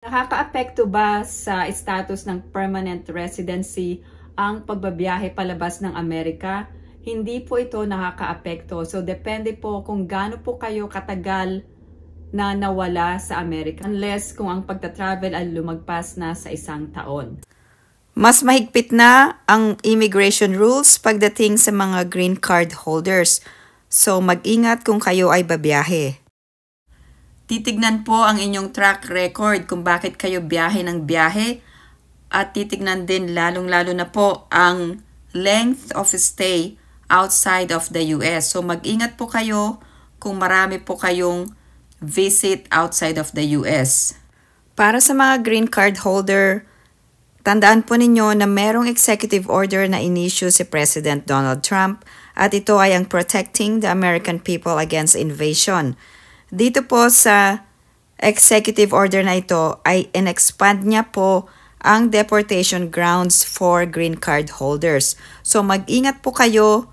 Nakakaapekto ba sa status ng permanent residency ang pagbabiyahe palabas ng Amerika? Hindi po ito nakakaapekto. So, depende po kung gaano po kayo katagal na nawala sa Amerika. Unless kung ang pagta-travel ay lumagpas na sa 1 taon. Mas mahigpit na ang immigration rules pagdating sa mga green card holders. So, mag-ingat kung kayo ay babiyahe. Titignan po ang inyong track record kung bakit kayo biyahe ng biyahe at titignan din lalong-lalo na po ang length of stay outside of the US. So mag-ingat po kayo kung marami po kayong visit outside of the US. Para sa mga green card holder, tandaan po ninyo na merong executive order na in-issue si President Donald Trump at ito ay ang Protecting the American People Against Invasion. Dito po sa executive order na ito ay in-expand niya po ang deportation grounds for green card holders. So mag-ingat po kayo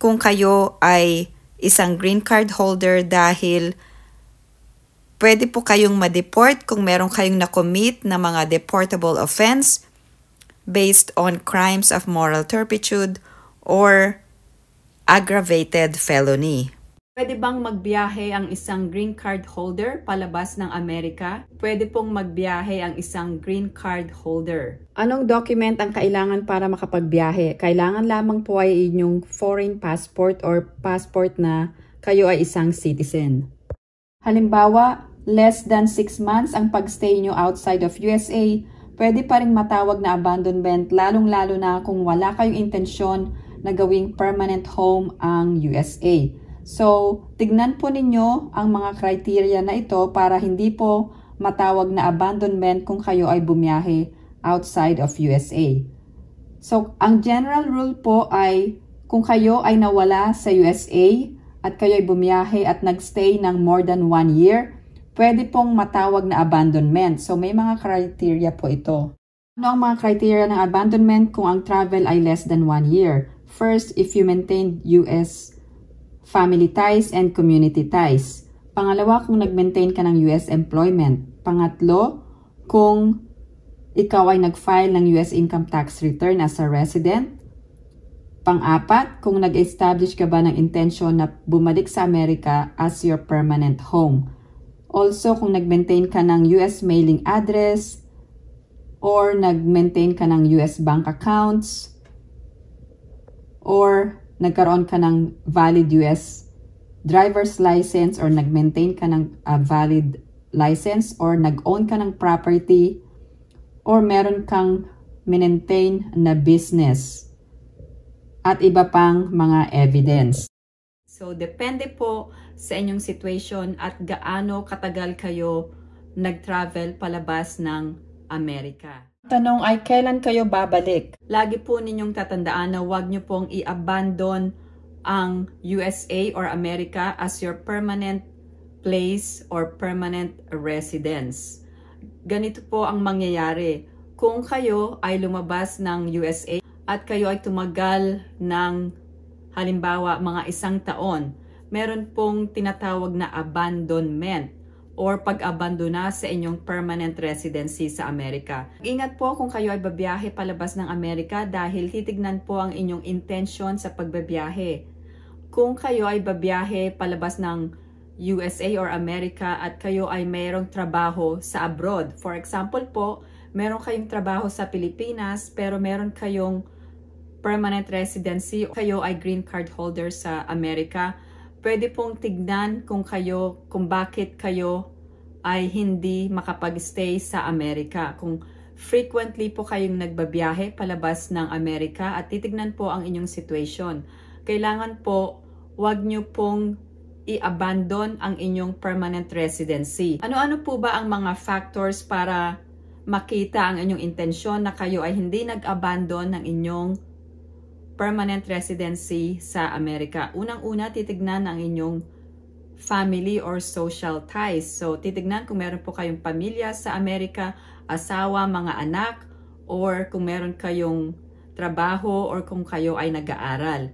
kung kayo ay isang green card holder dahil pwede po kayong ma-deport kung meron kayong na-commit na mga deportable offense based on crimes of moral turpitude or aggravated felony. Pwede bang magbiyahe ang isang green card holder palabas ng Amerika? Pwede pong magbiyahe ang isang green card holder. Anong document ang kailangan para makapagbiyahe? Kailangan lamang po ay inyong foreign passport or passport na kayo ay isang citizen. Halimbawa, less than 6 months ang pagstay nyo outside of USA, pwede pa rin matawag na abandonment lalong-lalo na kung wala kayong intensyon na gawing permanent home ang USA. So, tignan po ninyo ang mga criteria na ito para hindi po matawag na abandonment kung kayo ay bumiyahe outside of USA. So, ang general rule po ay kung kayo ay nawala sa USA at kayo ay bumiyahe at nagstay ng more than 1 year, pwede pong matawag na abandonment. So, may mga criteria po ito. Ano ang mga criteria ng abandonment kung ang travel ay less than 1 year? First, if you maintain US family ties and community ties. Pangalawa, kung nag-maintain ka ng US employment. Pangatlo, kung ikaw ay nag-file ng US income tax return as a resident. Pang-apat, kung nag-establish ka ba ng intensyon na bumalik sa Amerika as your permanent home. Also, kung nag-maintain ka ng US mailing address or nag-maintain ka ng US bank accounts or nagkaroon ka ng valid US driver's license or nag-maintain ka ng valid license or nag-own ka ng property or meron kang maintain na business at iba pang mga evidence. So, depende po sa inyong situation at gaano katagal kayo nag-travel palabas ng Amerika. Tanong ay kailan kayo babalik? Lagi po ninyong tatandaan na huwag nyo pong i-abandon ang USA or America as your permanent place or permanent residence. Ganito po ang mangyayari. Kung kayo ay lumabas ng USA at kayo ay tumagal ng halimbawa mga 1 taon, meron pong tinatawag na abandonment or pag-abandona sa inyong permanent residency sa Amerika. Ingat po kung kayo ay babiyahe palabas ng Amerika dahil titignan po ang inyong intention sa pagbabiyahe. Kung kayo ay babiyahe palabas ng USA or Amerika at kayo ay mayroong trabaho sa abroad. For example po, meron kayong trabaho sa Pilipinas pero meron kayong permanent residency, kayo ay green card holder sa Amerika, pwede pong tignan kung bakit kayo ay hindi makapag-stay sa Amerika. Kung frequently po kayong nagbabiyahe palabas ng Amerika at titignan po ang inyong situation. Kailangan po, wag nyo pong i-abandon ang inyong permanent residency. Ano-ano po ba ang mga factors para makita ang inyong intensyon na kayo ay hindi nag-abandon ng inyong permanent residency sa Amerika? Unang-una, titignan ang inyong family or social ties. So, titignan kung meron po kayong pamilya sa Amerika, asawa, mga anak, or kung meron kayong trabaho or kung kayo ay nag-aaral.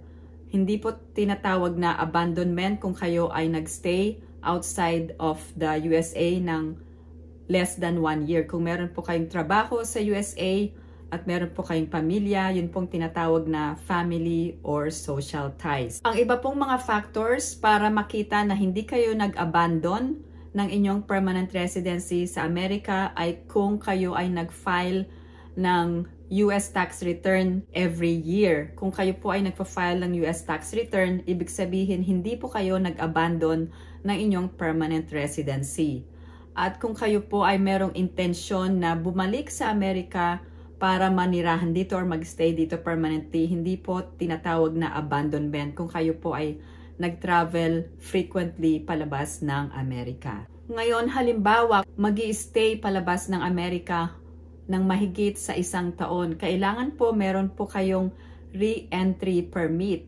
Hindi po tinatawag na abandonment kung kayo ay nagstay outside of the USA ng less than 1 year. Kung meron po kayong trabaho sa USA at meron po kayong pamilya, yun pong tinatawag na family or social ties. Ang iba pong mga factors para makita na hindi kayo nag-abandon ng inyong permanent residency sa Amerika ay kung kayo ay nag-file ng US tax return every year. Kung kayo po ay nagpa-file ng US tax return, ibig sabihin hindi po kayo nag-abandon ng inyong permanent residency. At kung kayo po ay merong intensyon na bumalik sa Amerika para manirahan dito or magstay dito permanently, hindi po tinatawag na abandonment kung kayo po ay nag-travel frequently palabas ng Amerika. Ngayon, halimbawa, mag-i-stay palabas ng Amerika ng mahigit sa 1 taon, kailangan po meron po kayong re-entry permit.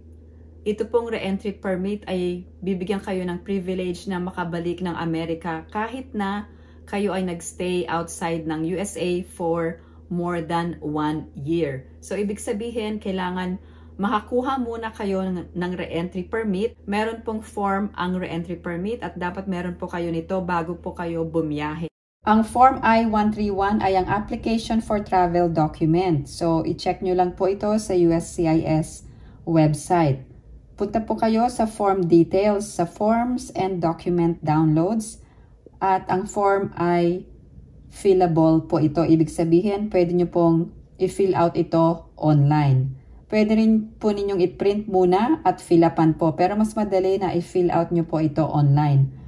Ito pong re-entry permit ay bibigyan kayo ng privilege na makabalik ng Amerika kahit na kayo ay nagstay outside ng USA for more than 1 year. So, ibig sabihin, kailangan makakuha muna kayo ng re-entry permit. Meron pong form ang re-entry permit at dapat meron po kayo nito bago po kayo bumiyahe. Ang Form I-131 ay ang Application for Travel Document. So, i-check nyo lang po ito sa USCIS website. Punta po kayo sa Form Details, sa Forms and Document Downloads. At ang form ay fillable po ito. Ibig sabihin, pwede nyo pong i-fill out ito online. Pwede rin po ninyong i-print muna at fill upan po. Pero mas madali na i-fill out nyo po ito online.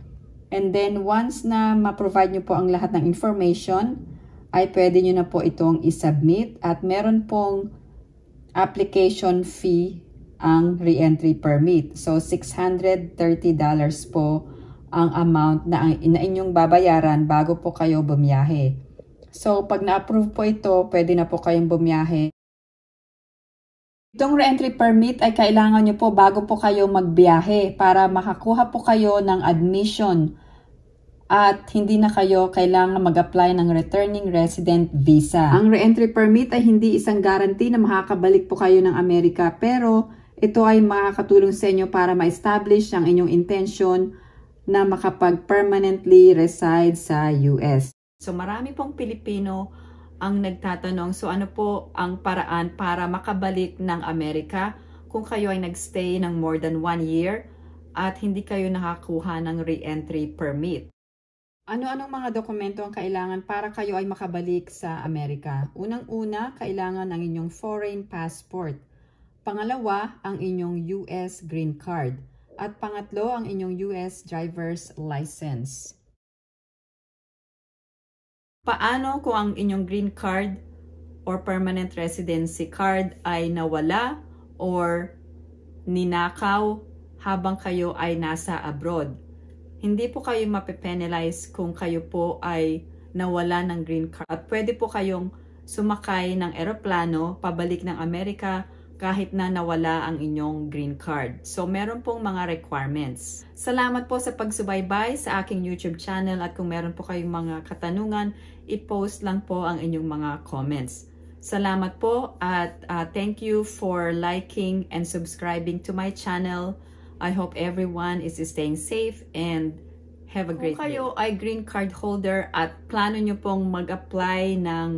And then, once na ma-provide nyo po ang lahat ng information, ay pwede nyo na po itong i-submit at meron pong application fee ang re-entry permit. So, $630 po ang amount na inyong babayaran bago po kayo bumiyahe. So, pag na-approve po ito, pwede na po kayong bumiyahe. Itong re-entry permit ay kailangan nyo po bago po kayo magbiyahe para makakuha po kayo ng admission at hindi na kayo kailangan mag-apply ng returning resident visa. Ang re-entry permit ay hindi isang guarantee na makakabalik po kayo ng Amerika, pero ito ay makakatulong sa inyo para ma-establish ang inyong intention na makapag-permanently reside sa US. So marami pong Pilipino ang nagtatanong, so ano po ang paraan para makabalik ng Amerika kung kayo ay nagstay ng more than 1 year at hindi kayo nakakuha ng re-entry permit? Ano-anong mga dokumento ang kailangan para kayo ay makabalik sa Amerika? Unang-una, kailangan ang inyong foreign passport. Pangalawa, ang inyong US green card. At pangatlo, ang inyong US driver's license. Paano kung ang inyong green card or permanent residency card ay nawala or ninakaw habang kayo ay nasa abroad? Hindi po kayo mape-penalize kung kayo po ay nawala ng green card. At pwede po kayong sumakay ng eroplano pabalik ng Amerika kahit na nawala ang inyong green card. So, meron pong mga requirements. Salamat po sa pagsubaybay sa aking YouTube channel at kung meron po kayong mga katanungan, i-post lang po ang inyong mga comments. Salamat po at thank you for liking and subscribing to my channel. I hope everyone is staying safe and have a great day. Kung kayo ay green card holder at plano nyo pong mag-apply ng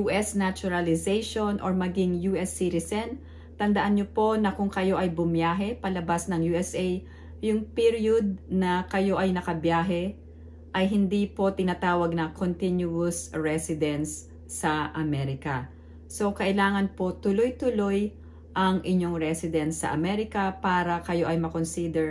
US naturalization or maging US citizen, tandaan nyo po na kung kayo ay bumiyahe palabas ng USA, yung period na kayo ay nakabiyahe ay hindi po tinatawag na continuous residence sa Amerika. So, kailangan po tuloy-tuloy ang inyong residence sa Amerika para kayo ay makonsider